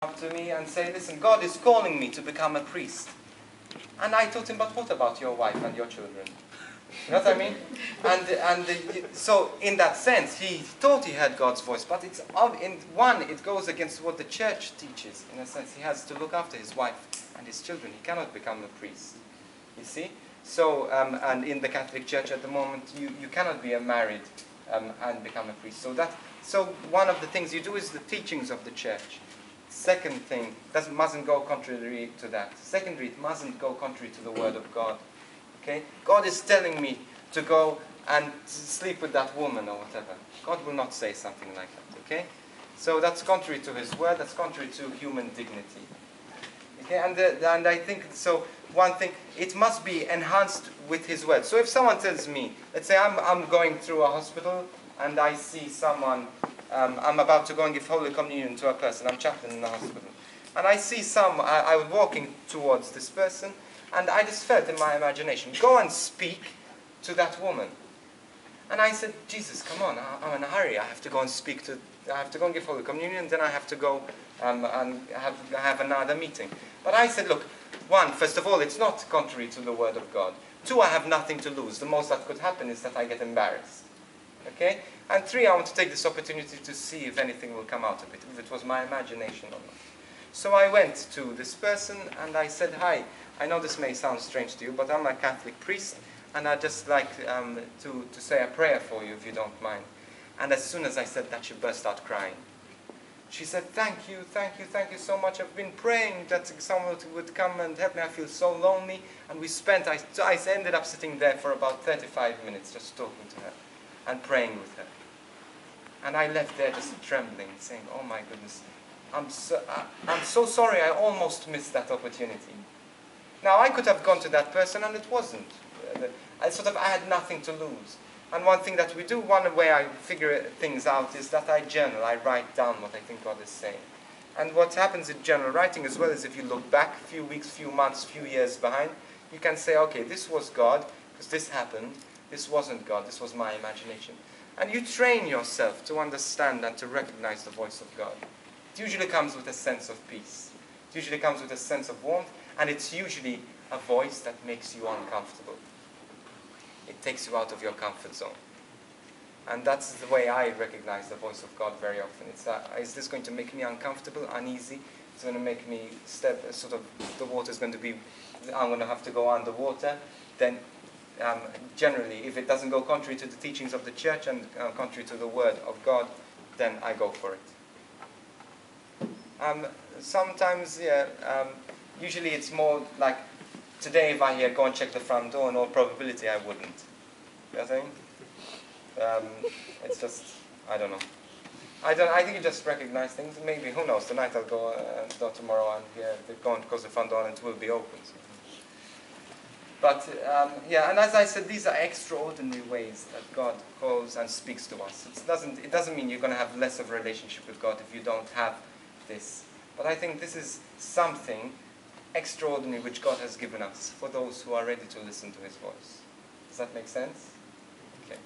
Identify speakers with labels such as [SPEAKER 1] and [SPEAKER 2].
[SPEAKER 1] up to me and say, listen, God is calling me to become a priest. And I told him, but what about your wife and your children? You know what I mean? So in that sense, he thought he had God's voice, but it goes against what the church teaches. In a sense, he has to look after his wife and his children. He cannot become a priest. You see? So, and in the Catholic Church at the moment, you cannot be married and become a priest. So one of the things you do is the teachings of the church. Second thing, mustn't go contrary to that. Secondly, it mustn't go contrary to the Word of God. Okay? God is telling me to go and sleep with that woman or whatever. God will not say something like that. Okay? So that's contrary to His Word. That's contrary to human dignity. Okay? And I think so. One thing, it must be enhanced with His Word. So if someone tells me, let's say I'm going through a hospital and I see someone, I'm about to go and give Holy Communion to a person. I'm chaplain in the hospital, and I see I was walking towards this person. And I just felt in my imagination, go and speak to that woman. And I said, Jesus, come on, I'm in a hurry. I have to go and give Holy Communion, then I have to go and have another meeting. But I said, look, first of all, it's not contrary to the Word of God. Two, I have nothing to lose. The most that could happen is that I get embarrassed. Okay? And three, I want to take this opportunity to see if anything will come out of it, if it was my imagination or not. So I went to this person and I said, hi, I know this may sound strange to you, but I'm a Catholic priest, and I'd just like to say a prayer for you, if you don't mind. And as soon as I said that, she burst out crying. She said, thank you so much. I've been praying that someone would come and help me. I feel so lonely. And I ended up sitting there for about 35 minutes, just talking to her and praying with her. And I left there just trembling, saying, oh my goodness, I'm so sorry, I almost missed that opportunity. Now, I could have gone to that person, and it wasn't. I had nothing to lose. And one thing that we do, one way I figure things out, is that I journal. I write down what I think God is saying. And what happens in journal writing as well is if you look back a few weeks, few months, few years behind, you can say, okay, this was God, because this happened. This wasn't God, this was my imagination. And you train yourself to understand and to recognize the voice of God. It usually comes with a sense of peace. It usually comes with a sense of warmth. And it's usually a voice that makes you uncomfortable. It takes you out of your comfort zone. And that's the way I recognize the voice of God very often. Is this going to make me uncomfortable, uneasy? It's going to make me the water's going to be, I'm going to have to go underwater. Then generally, if it doesn't go contrary to the teachings of the church and contrary to the Word of God, then I go for it. Sometimes, usually it's more like, today if I hear go and check the front door, in all probability I wouldn't. You know what I mean? It's just, I don't know. I think you just recognize things. Maybe, who knows, tonight I'll go tomorrow and they're going to close the front door and it will be open. So. But, and as I said, these are extraordinary ways that God calls and speaks to us. It doesn't mean you're going to have less of a relationship with God if you don't have this. But I think this is something extraordinary which God has given us for those who are ready to listen to His voice. Does that make sense? Okay.